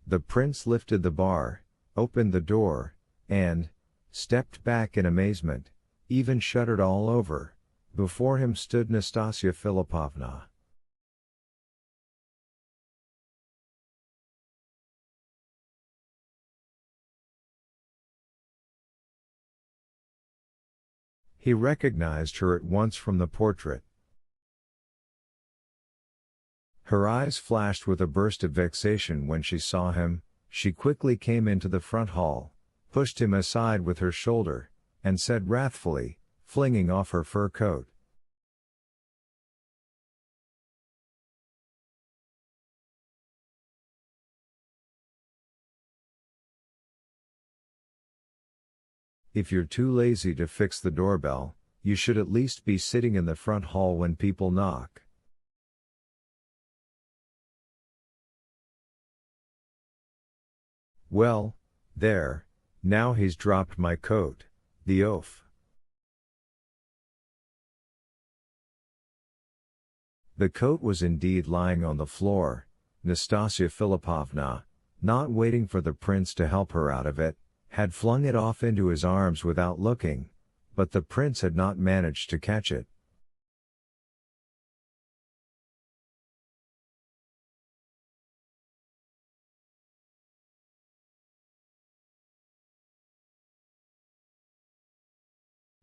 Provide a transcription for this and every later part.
The prince lifted the bar, opened the door, and stepped back in amazement, even shuddered all over. Before him stood Nastasia Philippovna. He recognized her at once from the portrait. Her eyes flashed with a burst of vexation when she saw him. She quickly came into the front hall, pushed him aside with her shoulder, and said wrathfully, flinging off her fur coat, "If you're too lazy to fix the doorbell, you should at least be sitting in the front hall when people knock." "Well, there, now he's dropped my coat, the oaf." The coat was indeed lying on the floor. Nastasia Philippovna, not waiting for the prince to help her out of it, had flung it off into his arms without looking, but the prince had not managed to catch it.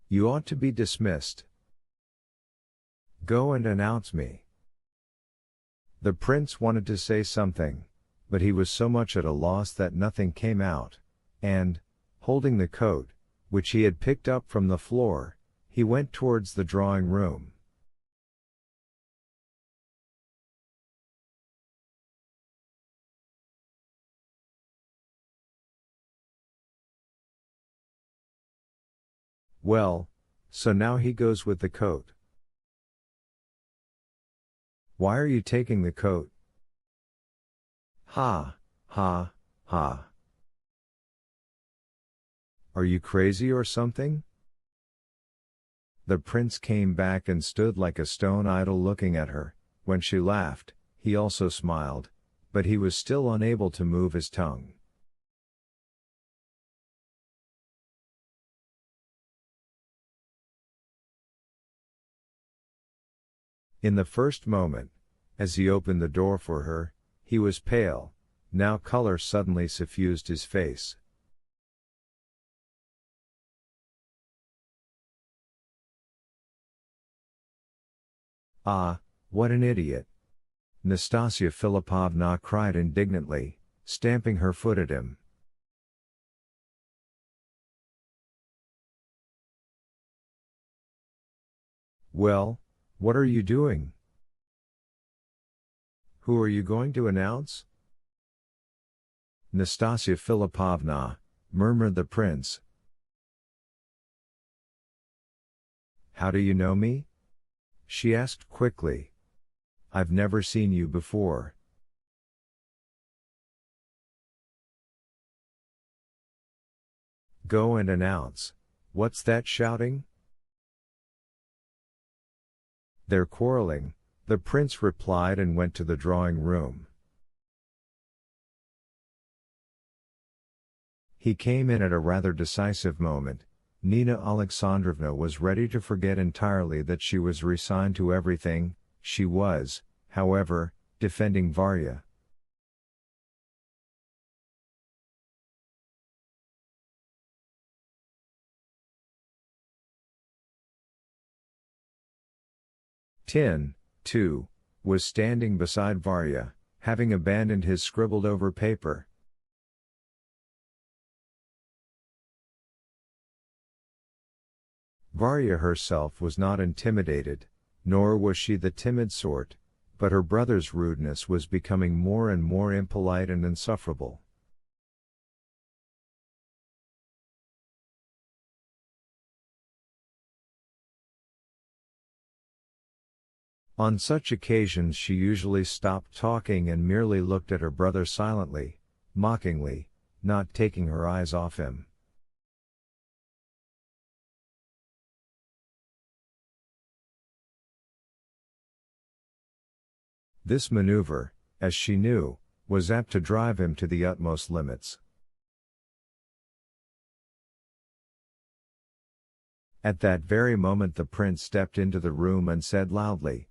"You ought to be dismissed. Go and announce me." The prince wanted to say something, but he was so much at a loss that nothing came out, and, holding the coat, which he had picked up from the floor, he went towards the drawing room. "Well, so now he goes with the coat. Why are you taking the coat?" "Ha, ha, ha. Are you crazy or something?" The prince came back and stood like a stone idol looking at her. When she laughed, he also smiled, but he was still unable to move his tongue. In the first moment, as he opened the door for her, he was pale. Now color suddenly suffused his face. "Ah, what an idiot!" Nastasia Philippovna cried indignantly, stamping her foot at him. "Well, what are you doing? Who are you going to announce?" "Nastasia Philippovna," murmured the prince. "How do you know me?" she asked quickly. "I've never seen you before." "Go and announce. What's that shouting?" "They're quarreling," the prince replied and went to the drawing room. He came in at a rather decisive moment. Nina Alexandrovna was ready to forget entirely that she was resigned to everything. She was, however, defending Varya. Tin, too, was standing beside Varya, having abandoned his scribbled over paper. Varya herself was not intimidated, nor was she the timid sort, but her brother's rudeness was becoming more and more impolite and insufferable. On such occasions she usually stopped talking and merely looked at her brother silently, mockingly, not taking her eyes off him. This maneuver, as she knew, was apt to drive him to the utmost limits. At that very moment the prince stepped into the room and said loudly,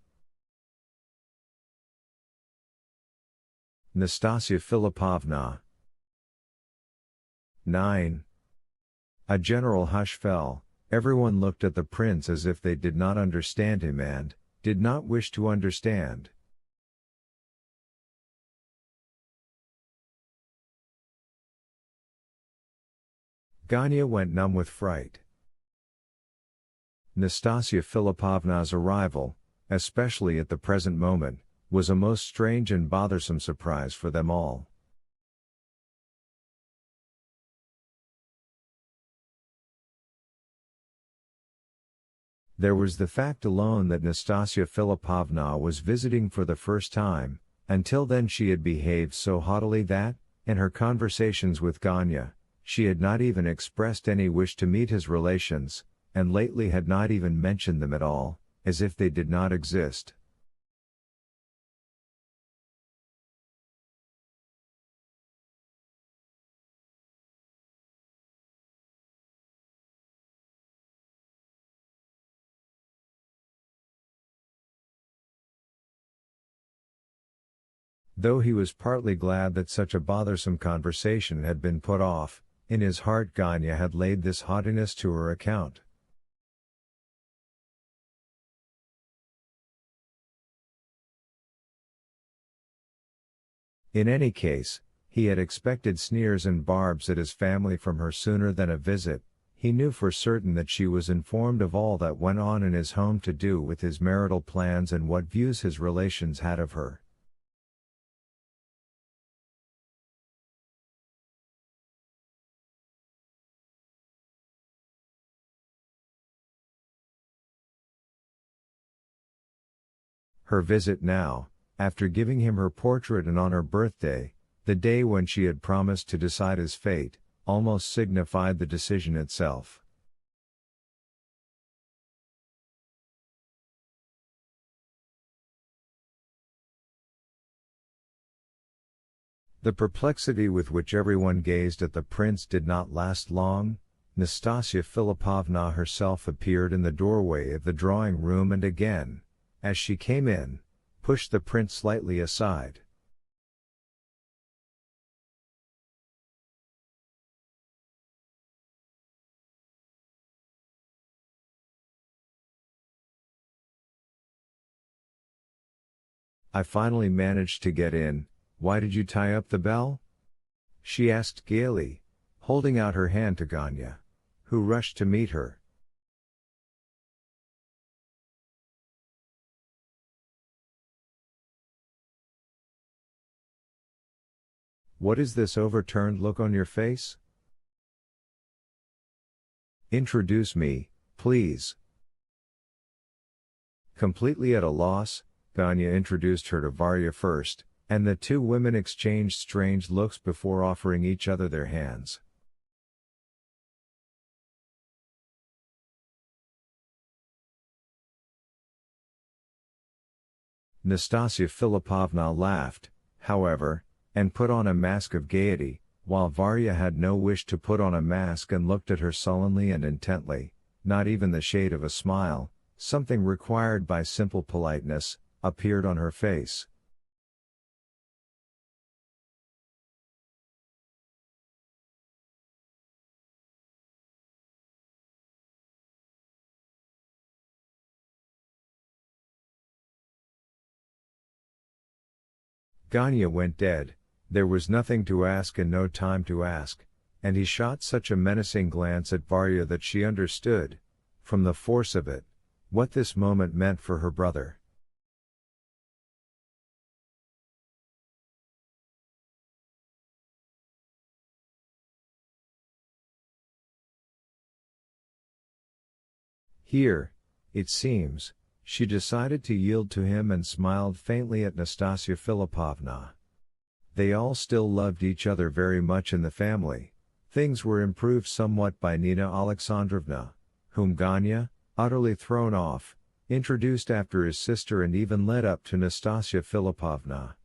"Nastasia Philippovna." 9. A general hush fell, everyone looked at the prince as if they did not understand him and did not wish to understand. Ganya went numb with fright. Nastasia Philippovna's arrival, especially at the present moment, was a most strange and bothersome surprise for them all. There was the fact alone that Nastasia Philippovna was visiting for the first time. Until then she had behaved so haughtily that, in her conversations with Ganya, she had not even expressed any wish to meet his relations, and lately had not even mentioned them at all, as if they did not exist. Though he was partly glad that such a bothersome conversation had been put off, in his heart Ganya had laid this haughtiness to her account. In any case, he had expected sneers and barbs at his family from her sooner than a visit. He knew for certain that she was informed of all that went on in his home to do with his marital plans and what views his relations had of her. Her visit now, after giving him her portrait and on her birthday, the day when she had promised to decide his fate, almost signified the decision itself. The perplexity with which everyone gazed at the prince did not last long. Nastasia Philippovna herself appeared in the doorway of the drawing room and again, as she came in, pushed the prince slightly aside. "I finally managed to get in. Why did you tie up the bell?" she asked gaily, holding out her hand to Ganya, who rushed to meet her. "What is this overturned look on your face? Introduce me, please." Completely at a loss, Ganya introduced her to Varya first, and the two women exchanged strange looks before offering each other their hands. Nastasia Philippovna laughed, however, and put on a mask of gaiety, while Varya had no wish to put on a mask and looked at her sullenly and intently. Not even the shade of a smile, something required by simple politeness, appeared on her face. Ganya went dead. There was nothing to ask and no time to ask, and he shot such a menacing glance at Varya that she understood, from the force of it, what this moment meant for her brother. Here, it seems, she decided to yield to him and smiled faintly at Nastasia Philippovna. They all still loved each other very much in the family. Things were improved somewhat by Nina Alexandrovna, whom Ganya, utterly thrown off, introduced after his sister and even led up to Nastasia Philippovna.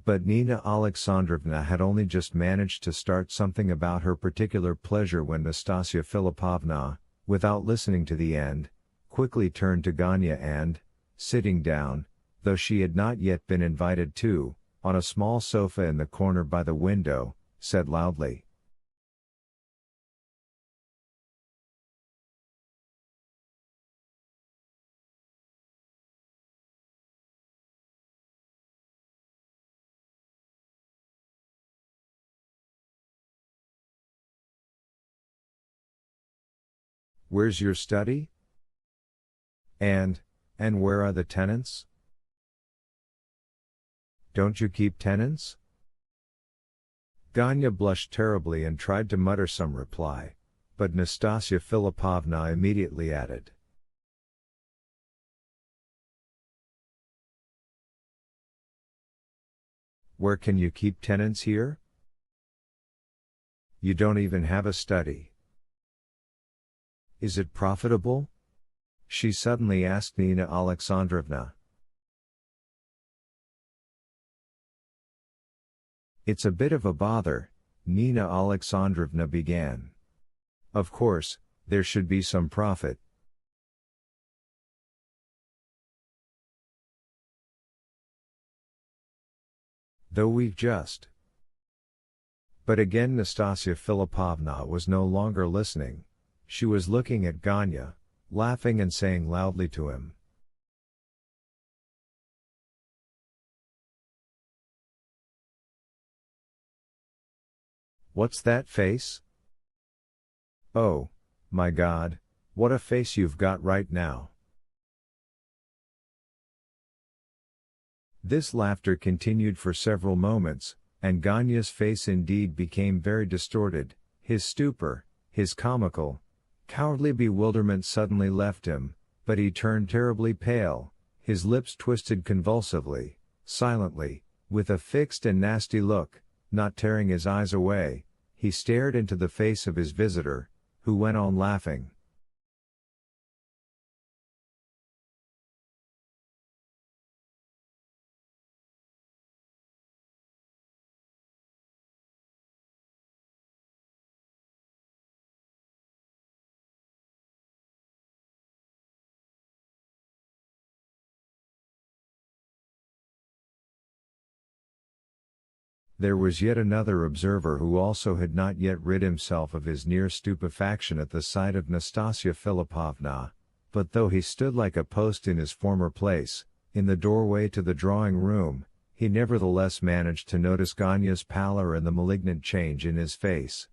But Nina Alexandrovna had only just managed to start something about her particular pleasure when Nastasia Philippovna, without listening to the end, quickly turned to Ganya and, sitting down, though she had not yet been invited to, on a small sofa in the corner by the window, said loudly, "Where's your study? And where are the tenants? Don't you keep tenants?" Ganya blushed terribly and tried to mutter some reply, but Nastasia Philippovna immediately added, "Where can you keep tenants here? You don't even have a study. Is it profitable?" she suddenly asked Nina Alexandrovna. "It's a bit of a bother," Nina Alexandrovna began. "Of course, there should be some profit. Though we've just..." But again Nastasia Philippovna was no longer listening. She was looking at Ganya, laughing and saying loudly to him, "What's that face? Oh, my God, what a face you've got right now." This laughter continued for several moments, and Ganya's face indeed became very distorted. His stupor, his comical, cowardly bewilderment suddenly left him, but he turned terribly pale, his lips twisted convulsively, silently, with a fixed and nasty look, not tearing his eyes away, he stared into the face of his visitor, who went on laughing. There was yet another observer who also had not yet rid himself of his near stupefaction at the sight of Nastasia Philippovna, but though he stood like a post in his former place, in the doorway to the drawing room, he nevertheless managed to notice Ganya's pallor and the malignant change in his face.